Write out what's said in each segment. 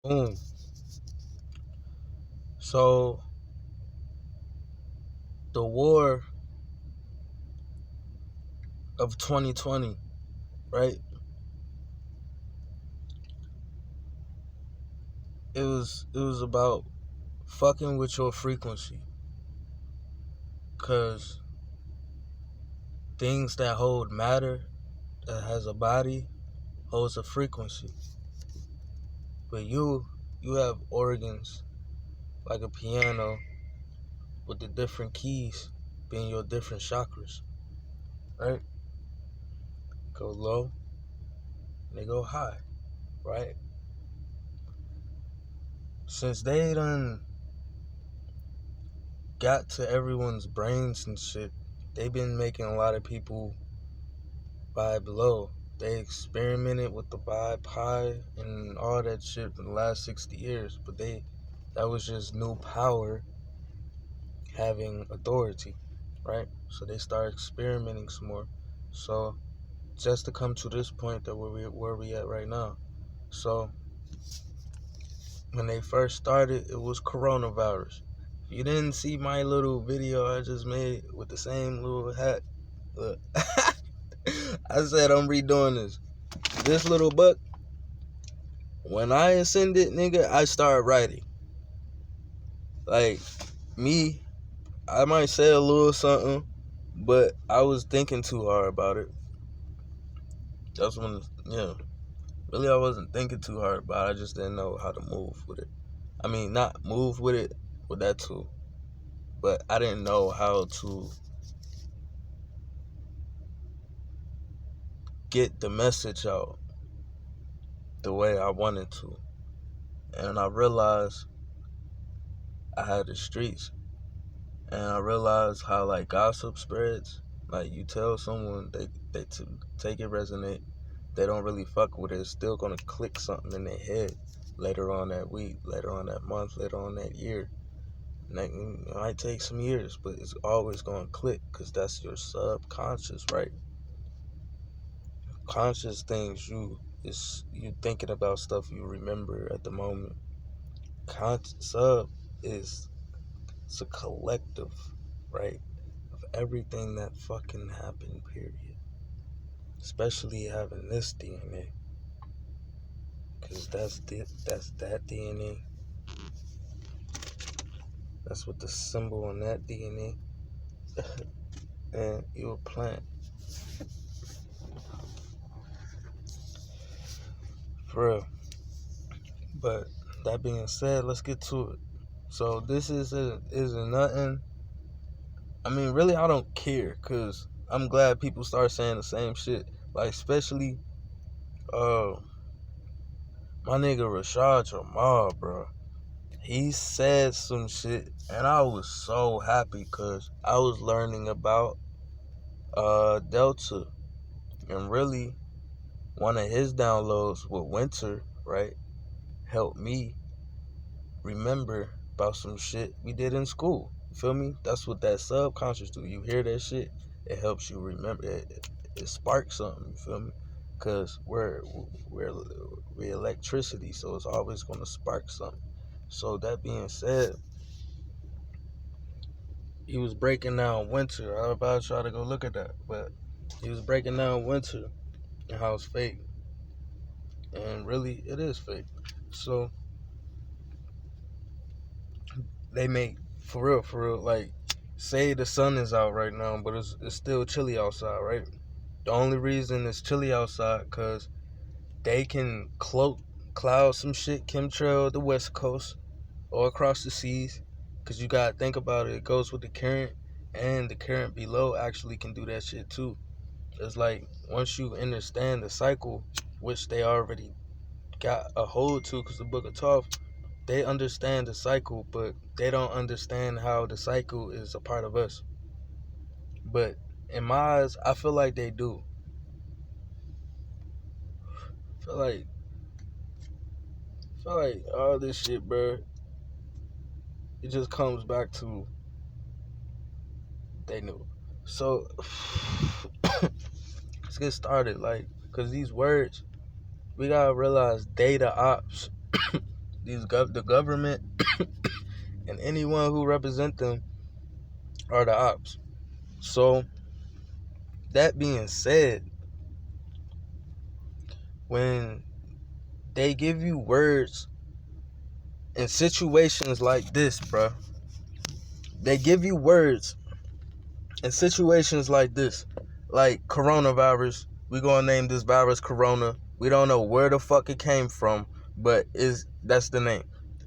Boom. So the war of 2020, right? It was about fucking with your frequency, cause things that hold matter, that has a body, holds a frequency. But you have organs like a piano with the different keys being your different chakras, right? Go low, and they go high, right? Since they done got to everyone's brains and shit, they been making a lot of people vibe low. They experimented with the vibe high and all that shit for the last 60 years, but that was just new power having authority, right? So they started experimenting some more. So just to come to this point that where we at right now. So when they first started, it was coronavirus. If you didn't see my little video I just made with the same little hat, look, I said I'm redoing this. This little book, when I ascended, nigga, I started writing. Like, me, I might say a little something, but I was thinking too hard about it. That's when, yeah. Really, I wasn't thinking too hard about it. I just didn't know how to move with it. I mean, not move with it, with that too. But I didn't know how to get the message out the way I wanted to. And I realized I had the streets. And I realized how, like, gossip spreads. Like, you tell someone, they take it resonate. They don't really fuck with it. It's still gonna click something in their head later on that week, later on that month, later on that year. And it might take some years, but it's always gonna click because that's your subconscious, right? Conscious things, you thinking about stuff you remember at the moment. Sub is it's a collective, right, of everything that fucking happened, period. Especially having this DNA, because that's that DNA. That's what the symbol on that DNA. And you a plant. For real. But that being said, let's get to it. So this isn't nothing. I mean, really, I don't care, cause I'm glad people start saying the same shit. Like, especially, uh, my nigga Rashad Jamal, bro. He said some shit, and I was so happy, cause I was learning about Delta, and really, one of his downloads with Winter, right, helped me remember about some shit we did in school. You feel me? That's what that subconscious do. You hear that shit, it helps you remember. It sparks something. You feel me? Cause we're electricity, so it's always gonna spark something. So that being said, he was breaking down Winter. I was about to try to go look at that, but he was breaking down Winter and how it's fake, and really it is fake. So they make for real, like, say the sun is out right now, but it's still chilly outside, right? The only reason it's chilly outside because they can cloud some shit, chemtrail the west coast or across the seas, because you gotta think about it. It goes with the current, and the current below actually can do that shit too. It's like, once you understand the cycle, which they already got a hold to, because the Book of Thoth, they understand the cycle, but they don't understand how the cycle is a part of us. But in my eyes, I feel like they do. I feel like all this shit, bro, it just comes back to they knew. So let's get started. Like, cause these words, we gotta realize data ops the government and anyone who represent them are the ops. So that being said, when they give you words in situations like this, bro, they give you words in situations like this, like coronavirus. We gonna name this virus Corona. We don't know where the fuck it came from, but that's the name.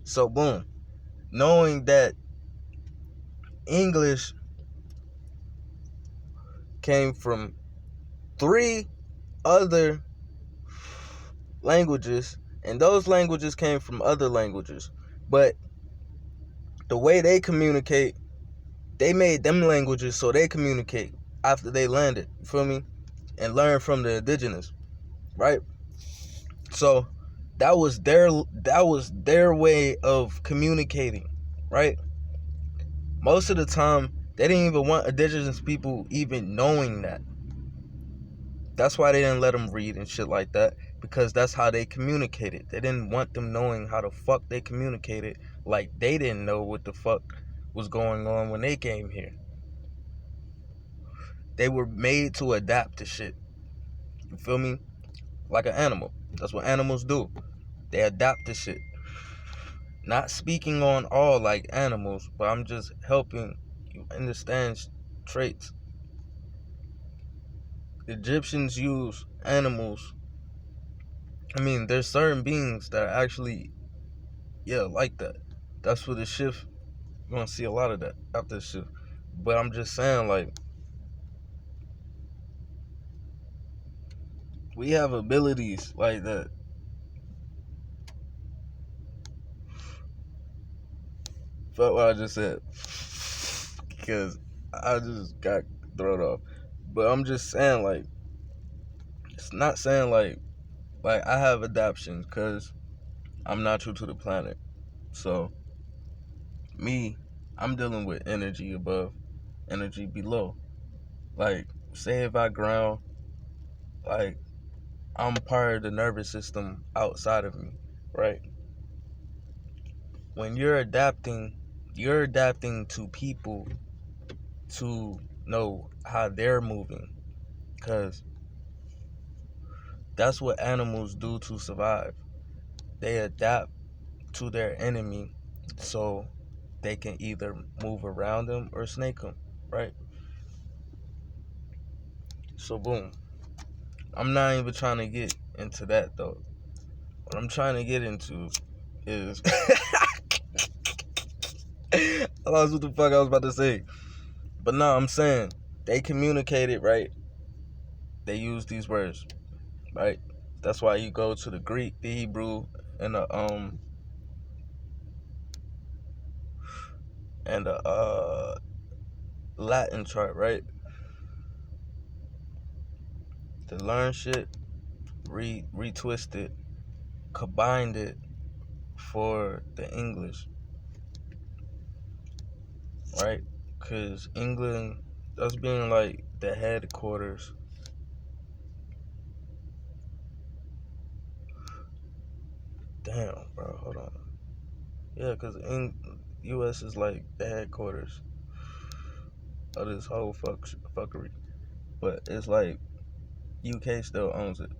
So boom, knowing that English came from 3 other languages, and those languages came from other languages, but the way they communicate, they made them languages so they communicate after they landed, you feel me, and learn from the indigenous, right? So that was their way of communicating, right? Most of the time they didn't even want indigenous people even knowing that. That's why they didn't let them read and shit like that, because that's how they communicated. They didn't want them knowing how the fuck they communicated, like they didn't know what the fuck was going on when they came here. They were made to adapt to shit. You feel me? Like an animal. That's what animals do. They adapt to shit. Not speaking on all like animals, but I'm just helping you understand traits. Egyptians use animals. I mean, there's certain beings that are actually, like that. That's what the shift, you're gonna see a lot of that after the shift. But I'm just saying, like, we have abilities like that. Fuck what I just said. Because I just got thrown off. But I'm just saying, like, it's not saying like I have adaptions, because I'm not true to the planet. So me, I'm dealing with energy above, energy below. Like, say if I ground, like, I'm part of the nervous system outside of me, right? When you're adapting to people to know how they're moving, because that's what animals do to survive. They adapt to their enemy so they can either move around them or snake them, right? So boom, I'm not even trying to get into that though. What I'm trying to get into is I lost what the fuck I was about to say. But no, I'm saying they communicated, right? They use these words, right? That's why you go to the Greek, the Hebrew, and the Latin chart, right? To learn shit, retwist it, combined it for the English, right? Because England, that's being like the headquarters. Damn, bro, hold on. Yeah, because U.S. is like the headquarters of this whole fuckery. But it's like UK still owns it,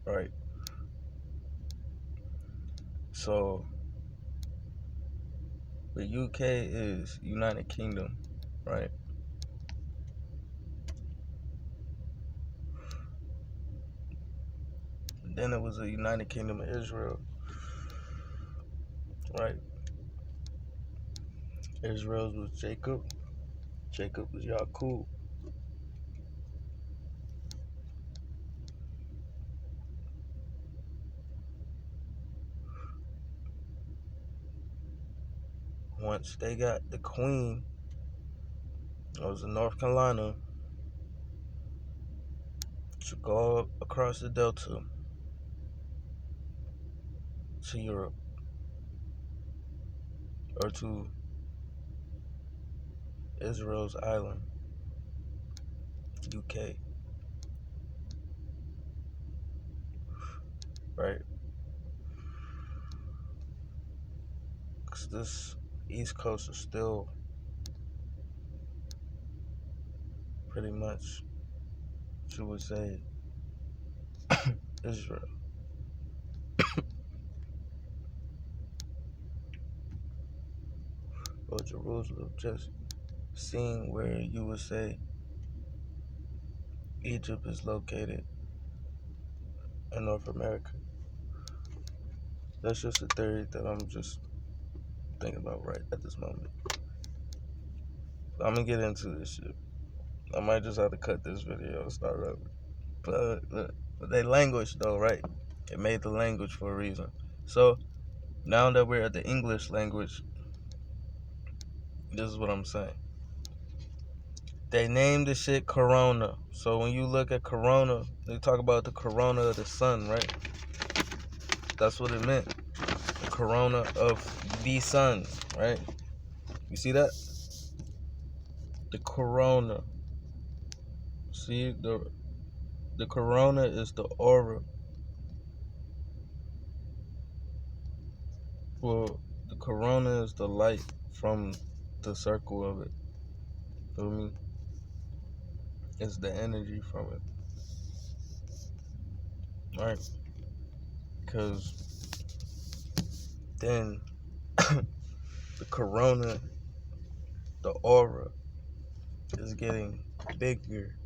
right? So the UK is United Kingdom, right? And then it was a United Kingdom of Israel, right? Israel was Jacob. Jacob was Yaqub. Once they got the queen, it was in North Carolina, to go across the Delta to Europe, or to Israel's island, UK, right? 'cause this East Coast is still pretty much, what you would say, Israel. Or Jerusalem, just seeing where you would say Egypt is located in North America. That's just a theory that I'm just thinking about right at this moment. I'm gonna get into this shit. I might just have to cut this video and start over. But they language though, right? It made the language for a reason. So now that we're at the English language, this is what I'm saying. They named the shit Corona. So when you look at Corona, they talk about the corona of the sun, right? That's what it meant. The corona of the sun, right? You see that? The corona. See, the corona is the aura. Well, the corona is the light from the circle of it. Feel me? It's the energy from it. Right? Because then the corona, the aura, is getting bigger,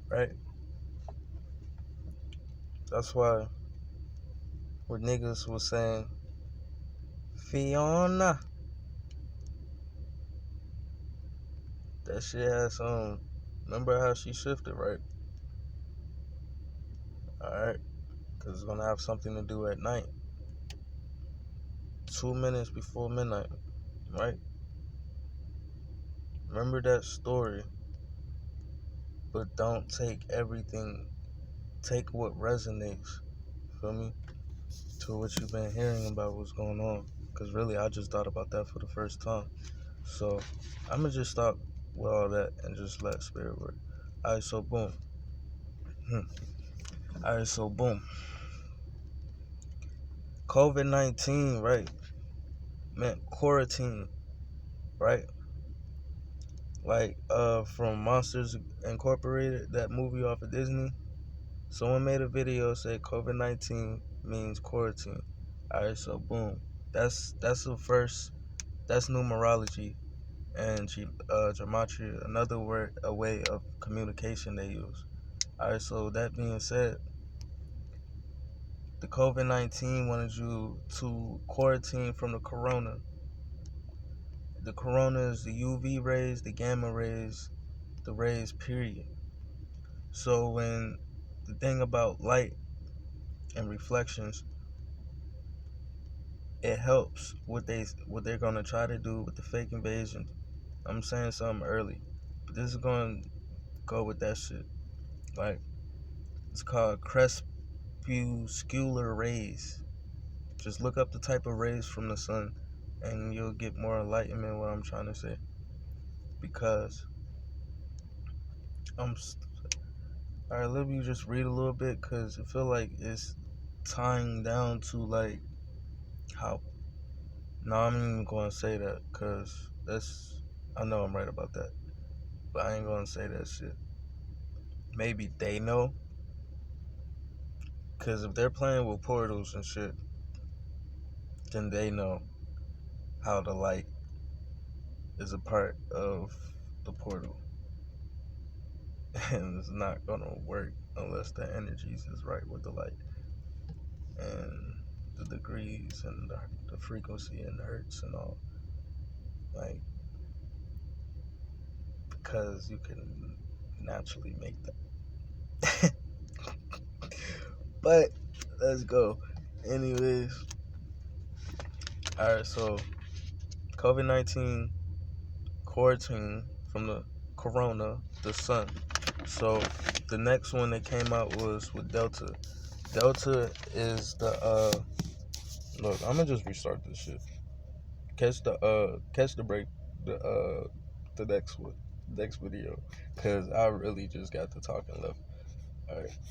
right? That's why when niggas was saying Fiona, that shit has some. Remember how she shifted, right? Alright? Because it's gonna have something to do at night. 2 minutes before midnight, right? Remember that story, but don't take everything. Take what resonates, feel me? To what you've been hearing about what's going on. Because really, I just thought about that for the first time. So, I'm going to just stop with all that and just let spirit work. Alright, so boom. Alright, so boom. COVID-19, right, meant quarantine, right? Like, from Monsters Incorporated, that movie off of Disney. Someone made a video say COVID-19 means quarantine. Alright, so boom. That's the first. That's numerology and gematria. Another word, a way of communication they use. Alright, so that being said, the COVID-19 wanted you to quarantine from the corona. The corona is the UV rays, the gamma rays, the rays, period. So when the thing about light and reflections, it helps what they're gonna try to do with the fake invasion. I'm saying something early, but this is gonna go with that shit. Like, it's called crepuscular rays. Just look up the type of rays from the sun, and you'll get more enlightenment. What I'm trying to say, because alright. Let me just read a little bit, cause I feel like it's tying down to like how. No, I'm not even gonna say that, cause I know I'm right about that, but I ain't gonna say that shit. Maybe they know, cause if they're playing with portals and shit, then they know how the light is a part of the portal. And it's not gonna work unless the energies is right with the light. And the degrees and the frequency and the hertz and all. Like, because you can naturally make that. But let's go. Anyways. Alright, so COVID-19 quarantine from the corona, the sun. So the next one that came out was with Delta. Delta is the look, I'm gonna just restart this shit. Catch the break, the next one, next video, cause I really just got to talking left. All right.